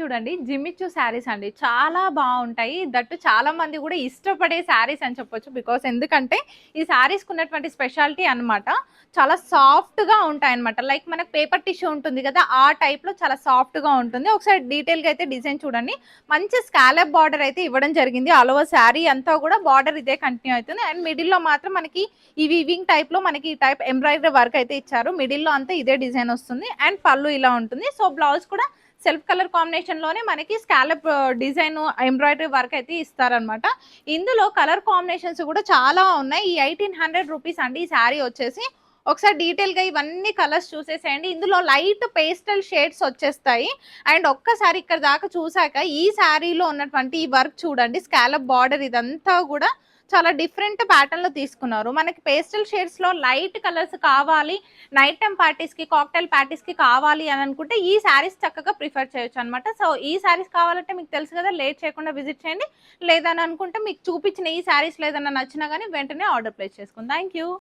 చూడండి జిమ్మిచ్చు శారీస్ అండి చాలా బాగుంటాయి. దట్టు చాలా మంది కూడా ఇష్టపడే శారీస్ అని చెప్పొచ్చు. బికాస్ ఎందుకంటే ఈ శారీస్ ఉన్నటువంటి స్పెషాలిటీ అన్నమాట. చాలా సాఫ్ట్ గా ఉంటాయి అన్నమాట. లైక్ మనకు పేపర్ టిష్యూ ఉంటుంది కదా, ఆ టైప్ లో చాలా సాఫ్ట్ గా ఉంటుంది. ఒకసారి డీటెయిల్ గా అయితే డిజైన్ చూడండి. మంచి స్కాలప్ బార్డర్ అయితే ఇవ్వడం జరిగింది. ఆల్ ఓవర్ శారీ అంతా కూడా బార్డర్ ఇదే కంటిన్యూ అవుతుంది. అండ్ మిడిల్ లో మాత్రం మనకి ఈ వీవింగ్ టైప్ లో మనకి ఈ టైప్ ఎంబ్రాయిడరీ వర్క్ అయితే ఇచ్చారు. మిడిల్ లో అంతా ఇదే డిజైన్ వస్తుంది. అండ్ పళ్ళు ఇలా ఉంటుంది. సో బ్లౌజ్ కూడా సెల్ఫ్ కలర్ కాంబినేషన్ లోనే మనకి స్కాలప్ డిజైన్ ఎంబ్రాయిడరీ వర్క్ అయితే ఇస్తారనమాట. ఇందులో కలర్ కాంబినేషన్స్ కూడా చాలా ఉన్నాయి. ఈ 1800 రూపీస్ అండి ఈ శారీ వచ్చేసి. ఒకసారి డీటెయిల్ గా ఇవన్నీ కలర్స్ చూసేసేయండి. ఇందులో లైట్ పేస్టల్ షేడ్స్ వచ్చేస్తాయి. అండ్ ఒక్కసారి ఇక్కడ దాకా చూసాక ఈ శారీలో ఉన్నటువంటి ఈ వర్క్ చూడండి. స్కాలప్ బార్డర్ ఇదంతా కూడా చాలా డిఫరెంట్ ప్యాటర్న్ లో తీసుకున్నారు. మనకి పేస్టల్ షేడ్స్ లో లైట్ కలర్స్ కావాలి, నైట్ టైం పార్టీస్ కి, కాక్టైల్ పార్టీస్ కి కావాలి అని అనుకుంటే ఈ శారీస్ చక్కగా ప్రిఫర్ చేయొచ్చు అనమాట. సో ఈ శారీస్ కావాలంటే మీకు తెలుసు కదా, లేట్ చేయకుండా విజిట్ చేయండి. లేదని అనుకుంటే మీకు చూపించిన ఈ శారీస్ లేదన్నా నచ్చినా కానీ వెంటనే ఆర్డర్ ప్లేస్ చేసుకోండి. Thank you.